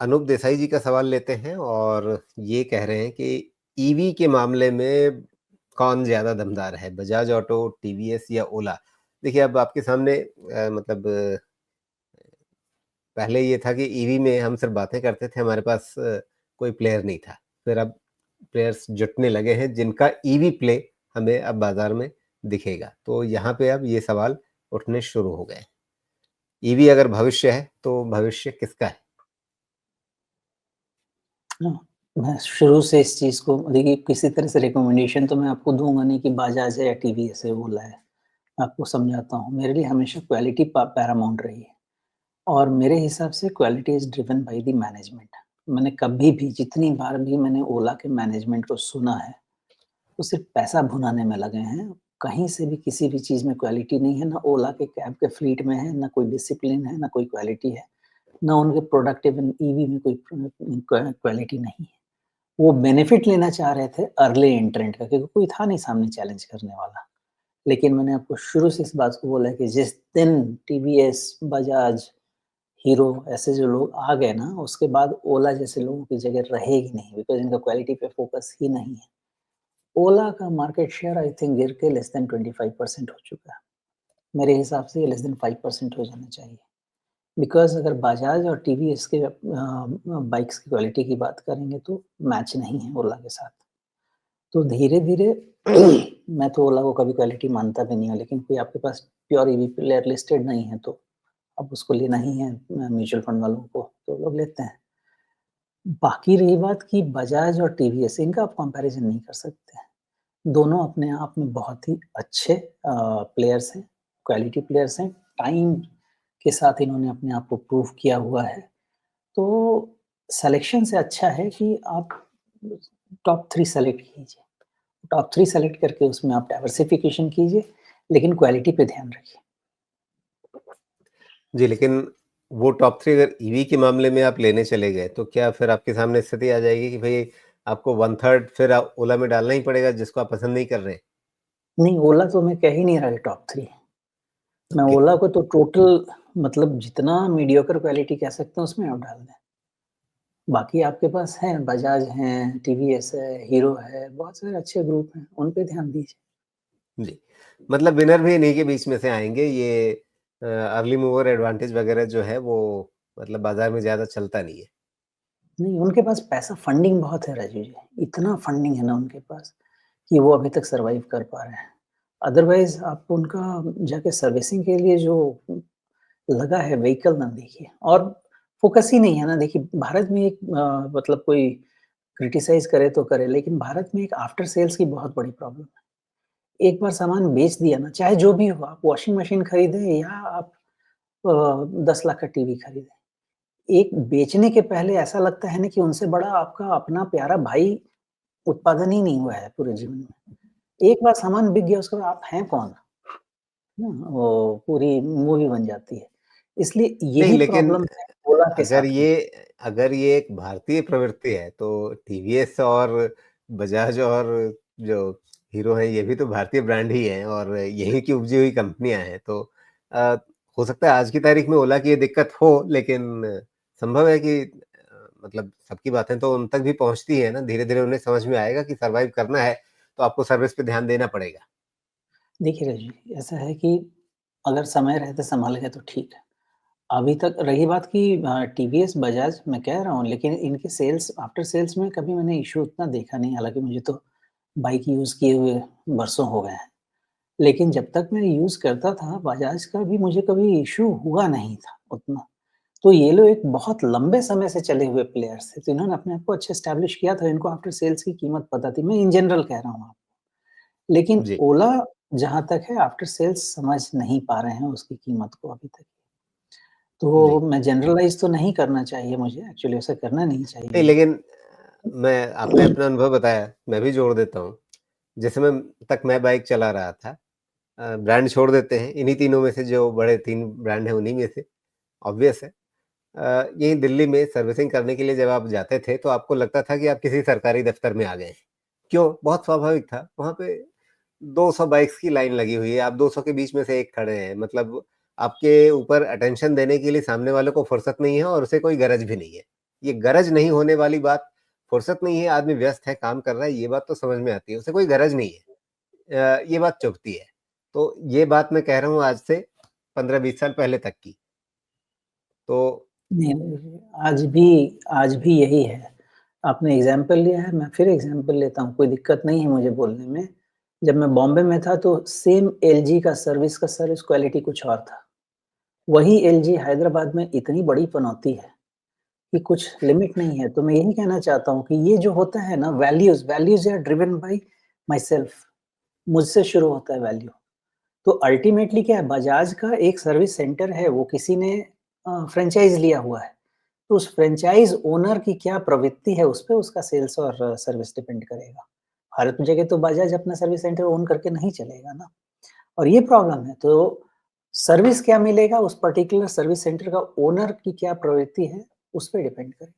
अनूप देसाई जी का सवाल लेते हैं और ये कह रहे हैं कि ईवी के मामले में कौन ज़्यादा दमदार है, बजाज ऑटो, टीवीएस या ओला? देखिए, अब आपके सामने मतलब पहले ये था कि ईवी में हम सिर्फ बातें करते थे, हमारे पास कोई प्लेयर नहीं था। फिर अब प्लेयर्स जुटने लगे हैं जिनका ईवी प्ले हमें अब बाज़ार में दिखेगा। तो यहाँ पे अब ये सवाल उठने शुरू हो गए। ईवी अगर भविष्य है, तो भविष्य किसका है? हाँ, मैं शुरू से इस चीज़ को देखिए किसी तरह से रिकमेंडेशन तो मैं आपको दूँगा नहीं कि बजाज है या टीवीएस है, ओला है। मैं आपको समझाता हूँ, मेरे लिए हमेशा क्वालिटी पैरामाउंट रही है और मेरे हिसाब से quality is driven by the management. मैंने कभी भी जितनी बार भी मैंने ओला के मैनेजमेंट को सुना है, वो सिर्फ़ पैसा भुनाने में लगे हैं। कहीं से भी किसी भी चीज़ में क्वालिटी नहीं है, ना ओला के कैब के फ्लीट में है, ना कोई डिसिप्लिन है, ना कोई क्वालिटी है, ना उनके प्रोडक्ट इवन ईवी में कोई क्वालिटी नहीं है। वो बेनिफिट लेना चाह रहे थे अर्ली एंट्रेंट का क्योंकि कोई था नहीं सामने चैलेंज करने वाला। लेकिन मैंने आपको शुरू से इस बात को बोला है कि जिस दिन टीवीएस, बजाज, हीरो ऐसे जो लोग आ गए ना, उसके बाद ओला जैसे लोगों की जगह रहेगी नहीं बिकॉज़ इनका क्वालिटी पे फोकस ही नहीं है। ओला का मार्केट शेयर आई थिंक गिर के लेस देन 25% हो चुका है। मेरे हिसाब से ये लेस देन 5% हो जाना चाहिए। बिकॉज़ अगर बजाज और टीवीएस के बाइक्स की क्वालिटी की बात करेंगे तो मैच नहीं है ओला के साथ। तो धीरे-धीरे मैं तो ओला को कभी क्वालिटी मानता भी नहीं हूँ, लेकिन कोई आपके पास प्योर ईवी प्लेयर लिस्टेड नहीं है तो अब उसको लेना ही है म्यूचुअल फंड वालों को, तो लोग लेते हैं। बाकी रही बात कि बजाज और टीवीएस इनका आप कंपैरिज़न नहीं कर सकते हैं। दोनों अपने आप में बहुत ही अच्छे प्लेयर्स हैं, क्वालिटी प्लेयर्स हैं। टाइम के साथ इन्होंने अपने आप को प्रूव किया हुआ है। तो सिलेक्शन से अच्छा है कि आप टॉप 3 सेलेक्ट कीजिए। टॉप 3 सेलेक्ट करके उसमें आप डाइवर्सिफ़िकेशन कीजिए, लेकिन क्वालिटी पे ध्यान रखिए। जी, लेकिन वो टॉप 3 अगर ईवी के मामले में आप लेने चले गए, तो क्या फिर आपके सामने स्थिति आ जाएगी कि भई आपको 1/3 फिर ओला में डालना ही पड़ेगा जिसको आप पसंद नहीं कर रहे हैं? नहीं, ओला तो मैं कह ही नहीं रहा कि टॉप 3 मैं ओके, ओला को तो टोटल मतलब जितना मीडियोकर क्वालिटी कह सकते हैं उसमें आप डाल दें। बाकी आपके पास हैं, बजाज हैं, टीवीएस है, हीरो है, बहुत सारे अच्छे ग्रुप हैं, उन पे ध्यान दीजिए। जी। मतलब विनर भी इन्हीं के बीच में से आएँगे, ये अर्ली मूवर एडवांटेज वगैरह जो है वो मतलब बाज़ार में ज़्यादा चलता नहीं है। नहीं, उनके पास पैसा फंडिंग बहुत है राजीव जी, इतना फंडिंग है ना उनके पास कि वो अभी तक सर्वाइव कर पा रहे हैं। अदरवाइज़ आप उनका जाके सर्विसिंग के लिए जो लगा है व्हीकल ना देखिए और फ़ोकस ही नहीं है ना देखिए भारत में एक मतलब कोई क्रिटिसाइज़ करे तो करे लेकिन भारत में एक आफ्टर सेल्स की बहुत बड़ी प्रॉब्लम है। एक बार सामान बेच दिया ना, चाहे जो भी हो, आप वॉशिंग मशीन खरीदें या आप 10 लाख का टीवी खरीदें। एक बेचने के पहले ऐसा लगता है ना कि उनसे बड़ा आपका अपना प्यारा भाई उत्पादन ही नहीं हुआ है पूरे जीवन में। एक बार सामान बिक गया उसके बाद आप हैं कौन? वो पूरी मूवी बन जाती है। इसलिए नहीं, यही लेकिन प्रॉब्लम है ओला के अगर साथ भी। ये अगर ये एक भारतीय प्रवृत्ति है, तो टीवीएस और बजाज और जो हीरो हैं, ये भी तो भारतीय ब्रांड ही हैं और यहीं की उपजी हुई कंपनियाँ हैं। तो अ, हो सकता है आज की तारीख में ओला की ये दिक्कत हो, लेकिन संभव है कि मतलब सबकी बातें तो उन तक भी पहुँचती हैं ना, धीरे-धीरे उन्हें समझ में आएगा कि सर्वाइव करना है, तो आपको सर्विस पे ध्यान देना पड़ेगा। देखिए रजनी, ऐसा है कि अगर समय रहते सँभाल गए तो ठीक है। अभी तक रही बात कि टीवीएस, बजाज मैं कह रहा हूँ लेकिन इनके सेल्स आफ्टर सेल्स में कभी मैंने इश्यू उतना देखा नहीं, हालाँकि मुझे तो बाइक यूज़ किए हुए बरसों हो गए हैं। लेकिन जब तक मैं यूज़ करता था बजाज का भी मुझे कभी इश्यू हुआ नहीं था उतना। तो ये लोग एक बहुत लंबे समय से चले हुए प्लेयर्स थे, तो इन्होंने अपने आप को अच्छा एस्टेब्लिश किया था, इनको आफ्टर सेल्स की कीमत पता थी। मैं इन जनरल कह रहा हूँ आपको। लेकिन जी, ओला जहाँ तक है आफ्टर सेल्स समझ नहीं पा रहे हैं उसकी कीमत को अभी तक। तो जी। मैं जनरलाइज़ तो नहीं करना चाहिए मुझे, एक्चुअली ऐसा करना नहीं चाहिए नहीं, मुझे। लेकिन मैं आपने अपना अनुभव बताया, मैं भी जोड़ देता हूँ। जिस समय तक मैं बाइक चला रहा था ब्रांड छोड़ देते हैं, इन्हीं तीनों में से जो बड़े 3 ब्रांड हैं, उन्हीं में से, ऑब्वियस है। यहीं दिल्ली में सर्विसिंग करने के लिए जब आप जाते थे, तो आपको लगता था कि आप किसी सरकारी दफ़्तर में आ गए हैं। क्यों? बहुत स्वाभाविक था, वहाँ पे 200 बाइक्स की लाइन लगी हुई है, आप 200 के बीच में से एक खड़े हैं, मतलब आपके ऊपर अटेंशन देने के लिए सामने वाले को फुर्सत नहीं है और उसे कोई गरज भी नहीं है। ये गरज नहीं होने वाली बात, फुर्सत नहीं है, आदमी व्यस्त है, काम कर रहा है, ये बात तो समझ में आती है, उसे कोई गरज नहीं है। ये बात चुभती है। तो ये बात मैं कह रहा हूँ आज से 15-20 साल पहले तक की। तो नहीं, नहीं, आज भी यही है। आपने एग्ज़ाम्पल लिया है, मैं फिर एग्ज़ाम्पल लेता हूँ, कोई दिक्कत नहीं है मुझे बोलने में। जब मैं बॉम्बे में था तो सेम एलजी का सर्विस क्वालिटी कुछ और था। वही एलजी हैदराबाद में इतनी बड़ी पनौती है कि कुछ लिमिट नहीं है। तो मैं यही कहना चाहता हूँ कि ये जो होता है ना values are driven by myself, मुझसे शुरू होता है वैल्यू। तो अल्टीमेटली क्या है, बजाज का एक सर्विस सेंटर है, वो किसी ने फ्रैंचाइज़ लिया हुआ है। तो उस फ्रैंचाइज़ ओनर की क्या प्रवृत्ति है, उसपे उसका सेल्स और सर्विस डिपेंड करेगा। हर जगह तो बजाज अपना सर्विस सेंटर ओन करके नहीं चलेगा ना, और ये प्रॉब्लम है। तो सर्विस क्या मिलेगा, उस पर्टिकुलर सर्विस सेंटर का ओनर की क्या प्रवृत्ति है, उस पे डिपेंड करेगा।